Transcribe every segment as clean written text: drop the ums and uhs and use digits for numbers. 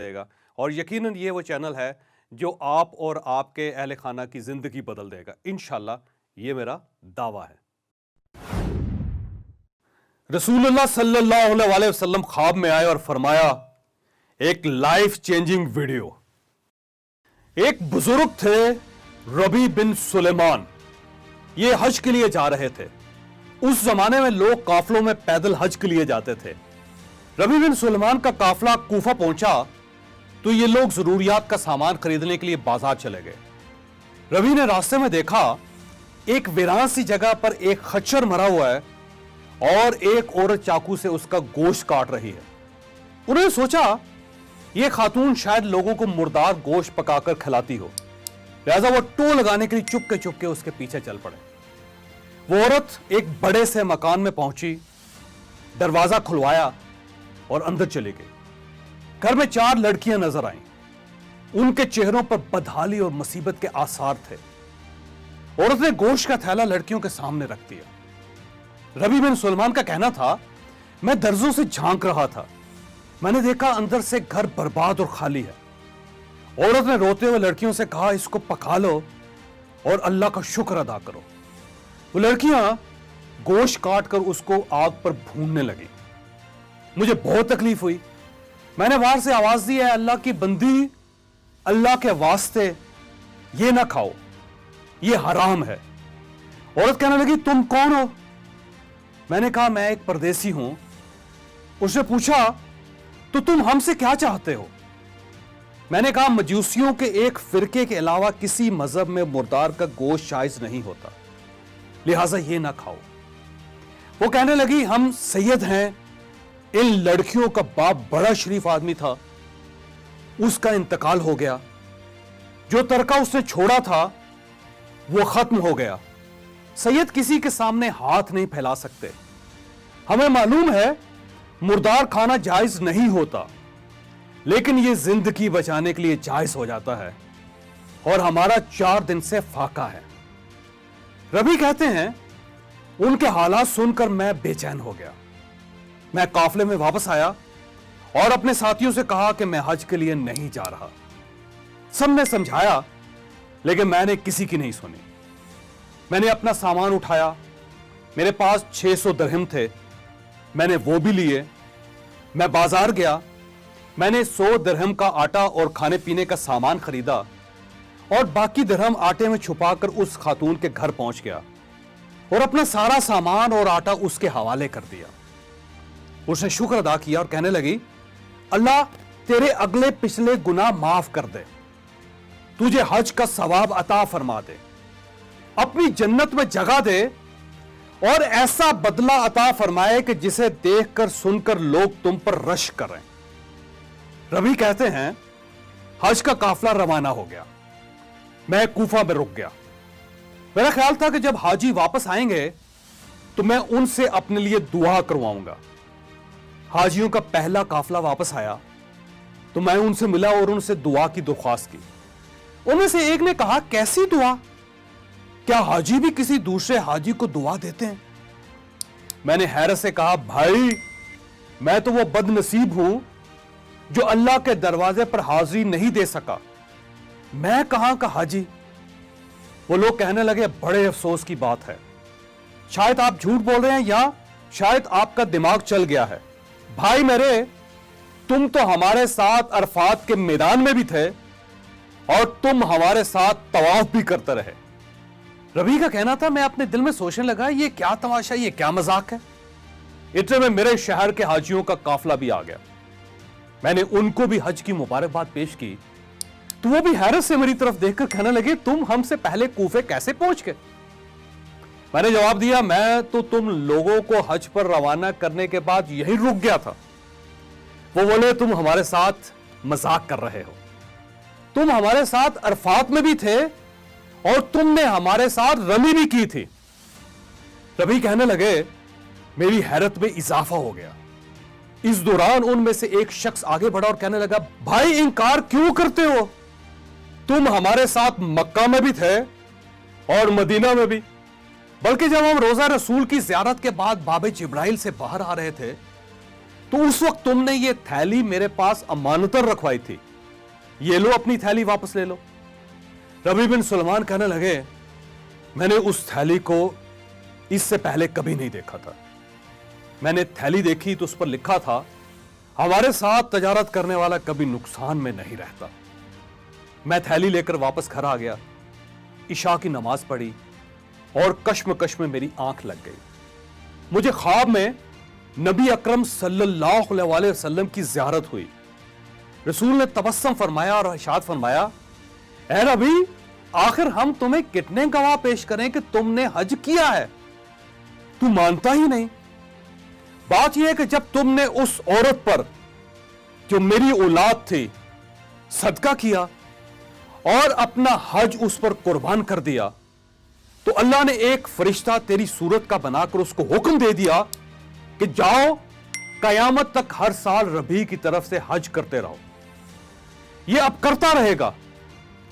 देगा और यकीनन ये वो चैनल है जो आप और आपके अहले खाना की जिंदगी बदल देगा इंशाल्लाह, ये मेरा दावा है। रसूलुल्लाह सल्लल्लाहु अलैहि वसल्लम ख्वाब में आए और फरमाया, एक लाइफ चेंजिंग वीडियो। एक बुजुर्ग थे रबी बिन सुलेमान, ये हज के लिए जा रहे थे। उस जमाने में लोग काफलों में पैदल हज के लिए जाते थे। रबी बिन सुलेमान का काफला कूफा पहुंचा तो ये लोग जरूरियात का सामान खरीदने के लिए बाजार चले गए। रबी ने रास्ते में देखा एक वीरान सी जगह पर एक खच्चर मरा हुआ है और एक औरत चाकू से उसका गोश्त काट रही है। उन्होंने सोचा यह खातून शायद लोगों को मुर्दार गोश्त पकाकर खिलाती हो, लिहाजा वो टो लगाने के लिए चुपके उसके पीछे चल पड़े। वो औरत एक बड़े से मकान में पहुंची, दरवाजा खुलवाया और अंदर चली गई। घर में 4 लड़कियां नजर आईं। उनके चेहरों पर बदहाली और मुसीबत के आसार थे। औरत ने गोश्त का थैला लड़कियों के सामने रख दिया। रबी बिन सुलेमान का कहना था, मैं दर्जों से झांक रहा था, मैंने देखा अंदर से घर बर्बाद और खाली है। औरत ने रोते हुए लड़कियों से कहा, इसको पका लो और अल्लाह का शुक्र अदा करो। वो लड़कियां गोश्त काट कर उसको आग पर भूनने लगी। मुझे बहुत तकलीफ हुई। मैंने बाहर से आवाज दी, है अल्लाह की बंदी, अल्लाह के वास्ते ये ना खाओ, ये हराम है। औरत कहने लगी, तुम कौन हो? मैंने कहा, मैं एक परदेसी हूं। उसने पूछा, तो तुम हमसे क्या चाहते हो? मैंने कहा, मजूसियों के एक फिरके के अलावा किसी मजहब में मुर्दार का गोश्त जायज नहीं होता, लिहाजा ये ना खाओ। वो कहने लगी, हम सैयद हैं। इन लड़कियों का बाप बड़ा शरीफ आदमी था, उसका इंतकाल हो गया। जो तरका उसने छोड़ा था वो खत्म हो गया। सैयद किसी के सामने हाथ नहीं फैला सकते। हमें मालूम है मुर्दार खाना जायज नहीं होता, लेकिन यह जिंदगी बचाने के लिए जायज हो जाता है और हमारा 4 दिन से फाका है। रबी कहते हैं, उनके हालात सुनकर मैं बेचैन हो गया। मैं काफले में वापस आया और अपने साथियों से कहा कि मैं हज के लिए नहीं जा रहा। सबने समझाया, लेकिन मैंने किसी की नहीं सुनी। मैंने अपना सामान उठाया, मेरे पास 600 दिरहम थे, मैंने वो भी लिए। मैं बाजार गया, मैंने 100 दिरहम का आटा और खाने पीने का सामान खरीदा और बाकी दिरहम आटे में छुपाकर उस खातून के घर पहुंच गया और अपना सारा सामान और आटा उसके हवाले कर दिया। उसने शुक्र अदा किया और कहने लगी, अल्लाह तेरे अगले पिछले गुनाह माफ कर दे, तुझे हज का सवाब अता फरमा दे, अपनी जन्नत में जगह दे और ऐसा बदला अता फरमाए कि जिसे देखकर सुनकर लोग तुम पर रश करें। रबी कहते हैं, हज का काफला रवाना हो गया। मैं कूफा में रुक गया। मेरा ख्याल था कि जब हाजी वापस आएंगे तो मैं उनसे अपने लिए दुआ करवाऊंगा। हाजियों का पहला काफला वापस आया तो मैं उनसे मिला और उनसे दुआ की दरख्वास्त की। उनमें से एक ने कहा, कैसी दुआ? क्या हाजी भी किसी दूसरे हाजी को दुआ देते हैं? मैंने हैरत से कहा, भाई मैं तो वो बदनसीब हूं जो अल्लाह के दरवाजे पर हाजिरी नहीं दे सका। मैं कहां का हाजी? वो लोग कहने लगे, बड़े अफसोस की बात है, शायद आप झूठ बोल रहे हैं या शायद आपका दिमाग चल गया है। भाई मेरे, तुम तो हमारे साथ अरफात के मैदान में भी थे और तुम हमारे साथ तवाफ भी करते रहे। रबी का कहना था, मैं अपने दिल में सोचने लगा, ये क्या तमाशा, ये क्या मजाक है। इतने में मेरे शहर के हाजियों का काफला भी आ गया। मैंने उनको भी हज की मुबारकबाद पेश की तो वो भी हैरत से मेरी तरफ देखकर कहने लगे, तुम हमसे पहले कूफे कैसे पहुंच गए? मैंने जवाब दिया, मैं तो तुम लोगों को हज पर रवाना करने के बाद यही रुक गया था। वो बोले, तुम हमारे साथ मजाक कर रहे हो, तुम हमारे साथ अरफात में भी थे और तुमने हमारे साथ रमी भी की थी। रबी कहने लगे, मेरी हैरत में इजाफा हो गया। इस दौरान उनमें से एक शख्स आगे बढ़ा और कहने लगा, भाई इनकार क्यों करते हो? तुम हमारे साथ मक्का में भी थे और मदीना में भी, बल्कि जब हम रोजा रसूल की ज़ियारत के बाद बाबे जिब्राइल से बाहर आ रहे थे तो उस वक्त तुमने ये थैली मेरे पास अमानतन रखवाई थी, ये लो अपनी थैली वापस ले लो। रबी बिन सुलेमान कहने लगे, मैंने उस थैली को इससे पहले कभी नहीं देखा था। मैंने थैली देखी तो उस पर लिखा था, हमारे साथ तजारत करने वाला कभी नुकसान में नहीं रहता। मैं थैली लेकर वापस घर आ गया, इशा की नमाज पढ़ी और कश्मकश में मेरी आंख लग गई। मुझे ख्वाब में नबी अकरम सल्लल्लाहु अलैहि वसल्लम की ज़ियारत हुई। रसूल ने तबस्सुम फरमाया और इरशाद फरमाया, ऐ नबी, आखिर हम तुम्हें कितने गवाह पेश करें कि तुमने हज किया है, तू मानता ही नहीं। बात यह है कि जब तुमने उस औरत पर जो मेरी औलाद थी सदका किया और अपना हज उस पर कुर्बान कर दिया, तो अल्लाह ने एक फरिश्ता तेरी सूरत का बनाकर उसको हुक्म दे दिया कि जाओ कयामत तक हर साल रबी की तरफ से हज करते रहो। यह अब करता रहेगा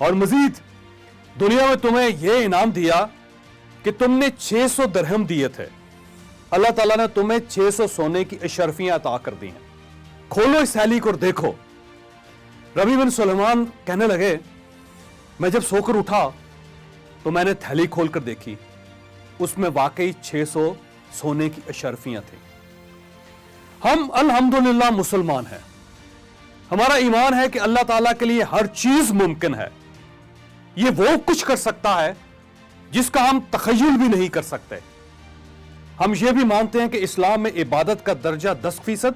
और मजीद दुनिया में तुम्हें यह इनाम दिया कि तुमने 600 दिरहम दिए थे, अल्लाह ताला ने तुम्हें 600 सोने की अशरफियां अता कर दी हैं। खोलो इस थैली को और देखो। रबी बिन सुलेमान कहने लगे, मैं जब सोकर उठा तो मैंने थैली खोलकर देखी, उसमें वाकई 600 सोने की अशरफियां थी। हम अल्हम्दुलिल्लाह मुसलमान हैं। हमारा ईमान है कि अल्लाह ताला के लिए हर चीज मुमकिन है। ये वो कुछ कर सकता है जिसका हम तखय्युल भी नहीं कर सकते। हम ये भी मानते हैं कि इस्लाम में इबादत का दर्जा 10%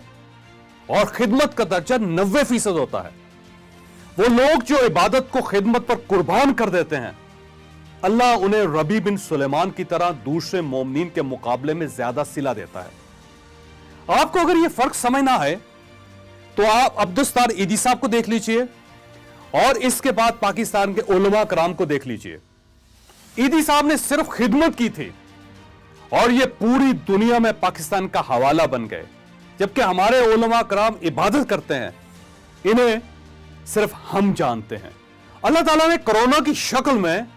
और खिदमत का दर्जा 90% होता है। वो लोग जो इबादत को खिदमत पर कुर्बान कर देते हैं, अल्लाह उन्हें रबी बिन सुलेमान की तरह दूसरे मोमिनीन के मुकाबले में ज्यादा सिला देता है। आपको अगर यह फर्क समझ ना आए तो आप अब्दुस्तार ईदी साहब को देख लीजिए और इसके बाद पाकिस्तान के उलमा कराम को देख लीजिए। ईदी साहब ने सिर्फ खिदमत की थी और ये पूरी दुनिया में पाकिस्तान का हवाला बन गए, जबकि हमारे उलमा कराम इबादत करते हैं, इन्हें सिर्फ हम जानते हैं। अल्लाह ताला ने कोरोना की शक्ल में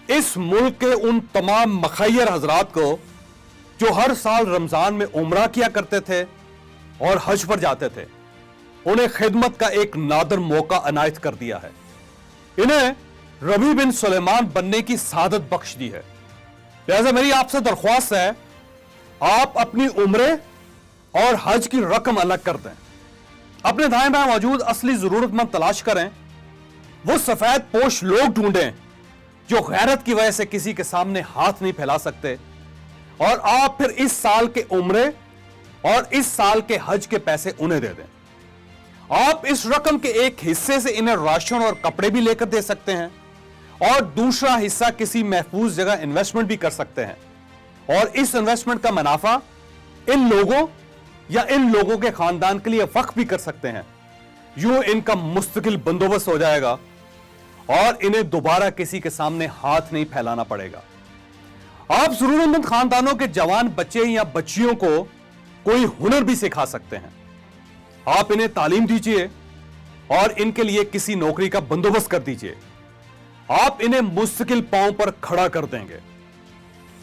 इस मुल्क के उन तमाम मखैयर हजरात को जो हर साल रमजान में उम्रा किया करते थे और हज पर जाते थे, उन्हें खिदमत का एक नादर मौका अनायत कर दिया है। इन्हें रबी बिन सुलेमान बनने की सादत बख्श दी है। लिहाजा मेरी आपसे दरख्वास्त है, आप अपनी उम्रे और हज की रकम अलग कर दें। अपने दाएं बाएं मौजूद असली जरूरतमंद तलाश करें। वो सफेद पोश लोग ढूंढें जो गैरत की वजह से किसी के सामने हाथ नहीं फैला सकते, और आप फिर इस साल के उम्रे और इस साल के हज के पैसे उन्हें दे दें। आप इस रकम के एक हिस्से से इन्हें राशन और कपड़े भी लेकर दे सकते हैं और दूसरा हिस्सा किसी महफूज जगह इन्वेस्टमेंट भी कर सकते हैं, और इस इन्वेस्टमेंट का मुनाफा इन लोगों या इन लोगों के खानदान के लिए वक्फ भी कर सकते हैं। यूं इनका मुस्तकिल बंदोबस्त हो जाएगा और इन्हें दोबारा किसी के सामने हाथ नहीं फैलाना पड़ेगा। आप जरूरतमंद खानदानों के जवान बच्चे या बच्चियों को कोई हुनर भी सिखा सकते हैं। आप इन्हें तालीम दीजिए और इनके लिए किसी नौकरी का बंदोबस्त कर दीजिए। आप इन्हें मुस्तकिल पांव पर खड़ा कर देंगे।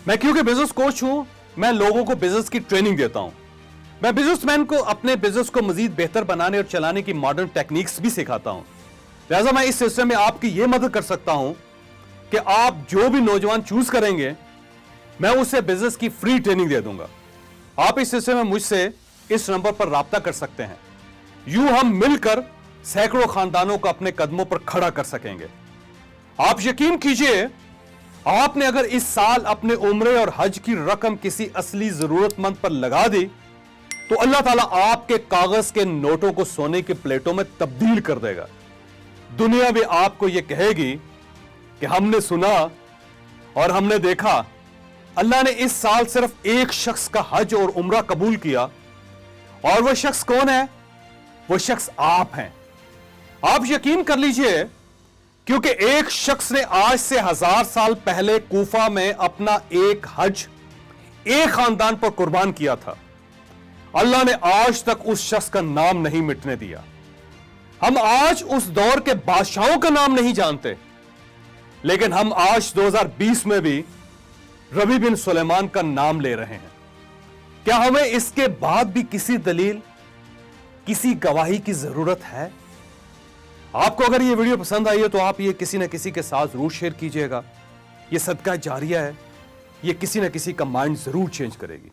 मैं क्योंकि बिजनेस कोच हूं, मैं लोगों को बिजनेस की ट्रेनिंग देता हूं। मैं बिजनेसमैन को अपने बिजनेस को मजीद बेहतर बनाने और चलाने की मॉडर्न टेक्निक्स भी सिखाता हूं। लिहाजा मैं इस सिलसिले में आपकी यह मदद कर सकता हूं कि आप जो भी नौजवान चूज करेंगे, मैं उसे बिजनेस की फ्री ट्रेनिंग दे दूंगा। आप इस सिलसिले में मुझसे इस नंबर पर राब्ता कर सकते हैं। यूं हम मिलकर सैकड़ों खानदानों को अपने कदमों पर खड़ा कर सकेंगे। आप यकीन कीजिए, आपने अगर इस साल अपने उम्रे और हज की रकम किसी असली जरूरतमंद पर लगा दी तो अल्लाह ताला आपके कागज के नोटों को सोने की प्लेटों में तब्दील कर देगा। दुनिया भी आपको यह कहेगी कि हमने सुना और हमने देखा, अल्लाह ने इस साल सिर्फ एक शख्स का हज और उम्रा कबूल किया, और वह शख्स कौन है? वो शख्स आप हैं। आप यकीन कर लीजिए, क्योंकि एक शख्स ने आज से 1000 साल पहले कूफा में अपना एक हज एक खानदान पर कुर्बान किया था। अल्लाह ने आज तक उस शख्स का नाम नहीं मिटने दिया। हम आज उस दौर के बादशाहों का नाम नहीं जानते, लेकिन हम आज 2020 में भी रबी बिन सुलेमान का नाम ले रहे हैं। क्या हमें इसके बाद भी किसी दलील کسی گواہی کی ضرورت ہے؟ آپ کو اگر یہ ویڈیو پسند آئی ہے تو آپ یہ کسی نہ کسی کے ساتھ ضرور شیئر کیجئے گا. یہ صدقہ جاریہ ہے, یہ کسی نہ کسی کا مائنڈ ضرور چینج کرے گی.